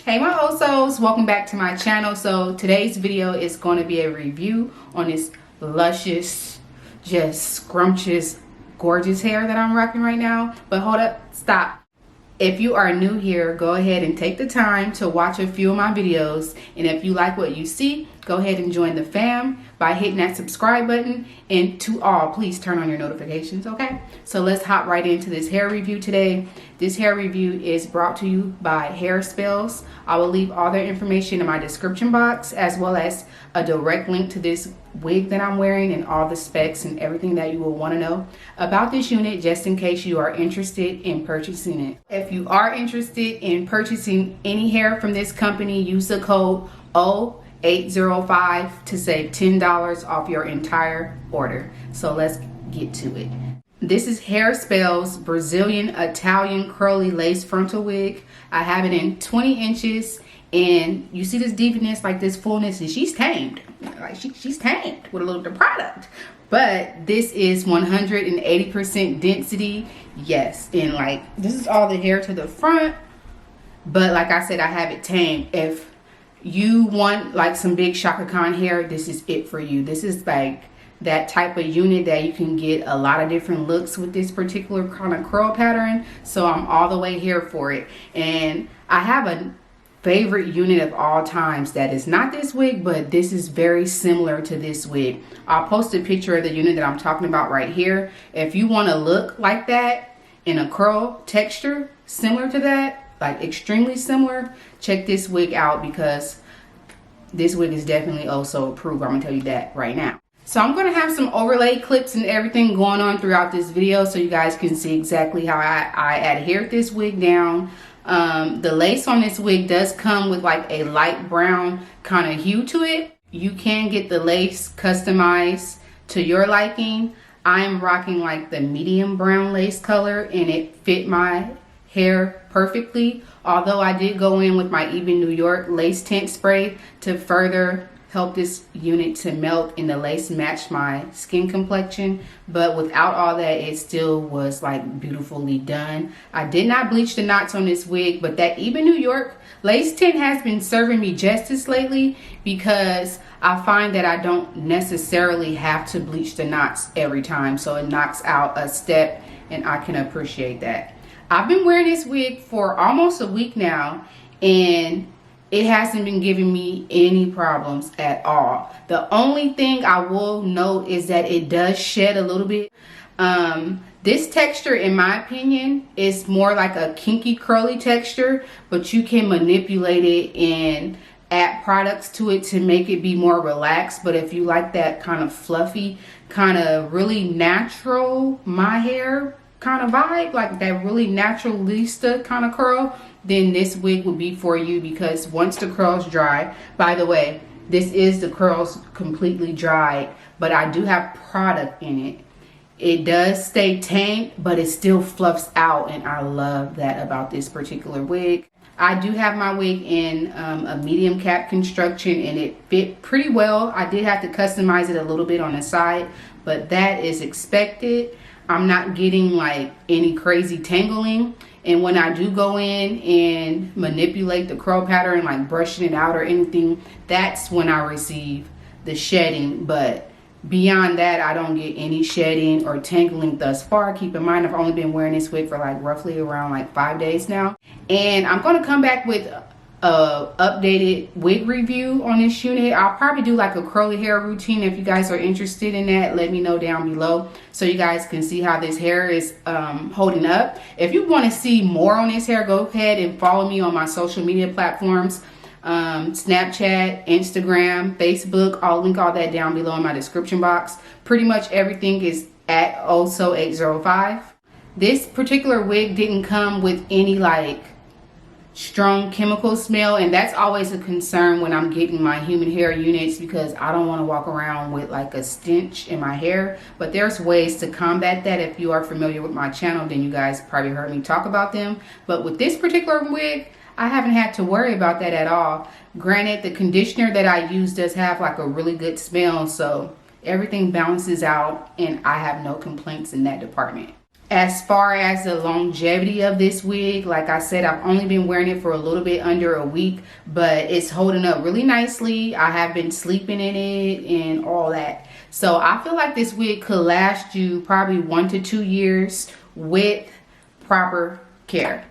Hey my OhSos, welcome back to my channel. So today's video is going to be a review on this luscious, just scrumptious, gorgeous hair that I'm rocking right now. But hold up, stop. If you are new here, go ahead and take the time to watch a few of my videos. And if you like what you see, go ahead and join the fam by hitting that subscribe button. And to all, please turn on your notifications, okay? So let's hop right into this hair review today. This hair review is brought to you by OhSo. I will leave all their information in my description box, as well as a direct link to this wig that I'm wearing and all the specs and everything that you will want to know about this unit, just in case you are interested in purchasing it. If you are interested in purchasing any hair from this company, use the code OH805 to save $10 off your entire order. So let's get to it. This is OhSo's Brazilian Italian curly lace frontal wig. I have it in 20 inches, and you see this deepness, like this fullness, and she's tamed. Like she's tamed with a little bit of product. But this is 180% density. Yes, and like this is all the hair to the front. But like I said, I have it tamed. If you want like some big Shaka Khan hair, this is it for you. This is like that type of unit that you can get a lot of different looks with this particular kind of curl pattern. So I'm all the way here for it. And I have a favorite unit of all times that is not this wig, but this is very similar to this wig. I'll post a picture of the unit that I'm talking about right here. If you want to look like that in a curl texture similar to that, like extremely similar, check this wig out, because this wig is definitely OhSo approved. I'm gonna tell you that right now. So I'm going to have some overlay clips and everything going on throughout this video, so you guys can see exactly how I adhered this wig down. The lace on this wig does come with like a light brown kind of hue to it. You can get the lace customized to your liking. I'm rocking like the medium brown lace color, and it fit my hair perfectly. Although I did go in with my Even New York lace tint spray to further help this unit to melt and the lace match my skin complexion. But without all that, it still was like beautifully done. I did not bleach the knots on this wig, but that Even New York lace tint has been serving me justice lately, because I find that I don't necessarily have to bleach the knots every time, so it knocks out a step, and I can appreciate that. I've been wearing this wig for almost a week now, and it hasn't been giving me any problems at all. The only thing I will note is that it does shed a little bit. This texture, in my opinion, is more like a kinky curly texture, but you can manipulate it and add products to it to make it be more relaxed. But if you like that kind of fluffy, kind of really natural, my hair kind of vibe, like that really naturalista kind of curl, then this wig will be for you. Because once the curls dry, by the way, this is the curls completely dried, but I do have product in it. It does stay tamed, but it still fluffs out, and I love that about this particular wig. I do have my wig in a medium cap construction, and it fit pretty well. I did have to customize it a little bit on the side, but that is expected. I'm not getting like any crazy tangling. And when I do go in and manipulate the curl pattern, like brushing it out or anything, that's when I receive the shedding. But beyond that, I don't get any shedding or tangling thus far. Keep in mind, I've only been wearing this wig for like roughly around like 5 days now. And I'm going to come back with a updated wig review on this unit. I'll probably do like a curly hair routine. If you guys are interested in that, let me know down below, so you guys can see how this hair is holding up. If you want to see more on this hair, go ahead and follow me on my social media platforms, Snapchat, Instagram, Facebook. I'll link all that down below in my description box. Pretty much everything is at OhSo805. This particular wig didn't come with any like strong chemical smell, and that's always a concern when I'm getting my human hair units, because I don't want to walk around with like a stench in my hair. But there's ways to combat that. If you are familiar with my channel, then you guys probably heard me talk about them. But with this particular wig, I haven't had to worry about that at all. Granted, the conditioner that I use does have like a really good smell, so everything balances out, and I have no complaints in that department. As far as the longevity of this wig, like I said, I've only been wearing it for a little bit under a week, but it's holding up really nicely. I have been sleeping in it and all that. So I feel like this wig could last you probably 1 to 2 years with proper care.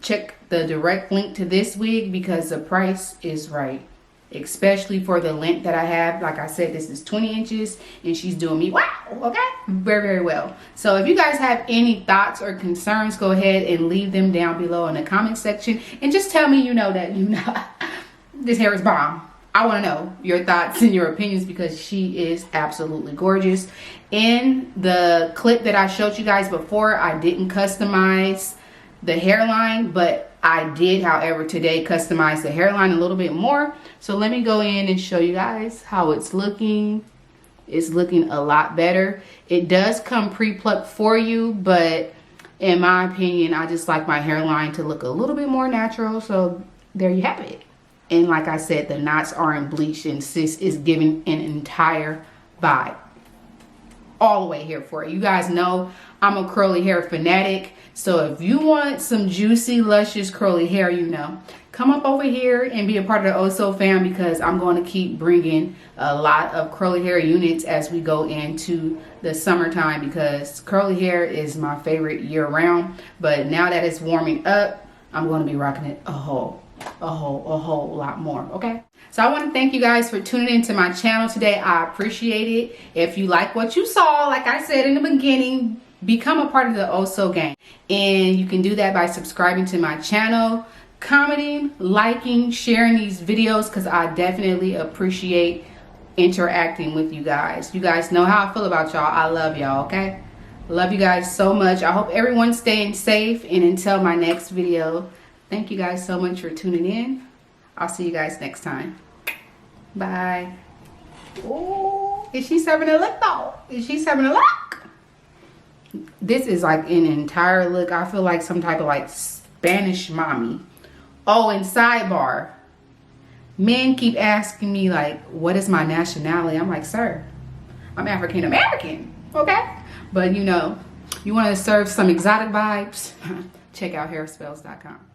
Check the direct link to this wig because the price is right, especially for the length that I have. Like I said, this is 20 inches and she's doing me wow, okay, very, very well. So if you guys have any thoughts or concerns, go ahead and leave them down below in the comment section and just tell me that this hair is bomb. I want to know your thoughts and your opinions because she is absolutely gorgeous. In the clip that I showed you guys before, I didn't customize the hairline, but I did, however, today customize the hairline a little bit more. So let me go in and show you guys how it's looking. It's looking a lot better. It does come pre-plucked for you, but in my opinion, I just like my hairline to look a little bit more natural. So there you have it. And like I said, the knots aren't bleached and sis is giving an entire vibe. All the way here for it. You guys know I'm a curly hair fanatic. So if you want some juicy, luscious curly hair, come up over here and be a part of the OhSo fam because I'm going to keep bringing a lot of curly hair units as we go into the summertime because curly hair is my favorite year round. But now that it's warming up, I'm going to be rocking it a whole lot more. Okay, so I want to thank you guys for tuning into my channel today. I appreciate it. If you like what you saw, like I said in the beginning, become a part of the OhSo gang, and you can do that by subscribing to my channel, commenting, liking, sharing these videos because I definitely appreciate interacting with you guys. You guys know how I feel about y'all. I love y'all. Okay, love you guys so much. I hope everyone's staying safe, and until my next video, thank you guys so much for tuning in. I'll see you guys next time. Bye. Oh, is she serving a look though? Is she serving a look? This is like an entire look. I feel like some type of like Spanish mommy. Oh, and sidebar. Men keep asking me like, what is my nationality? I'm like, sir, I'm African American. Okay? But you want to serve some exotic vibes? Check out OhSpells.com.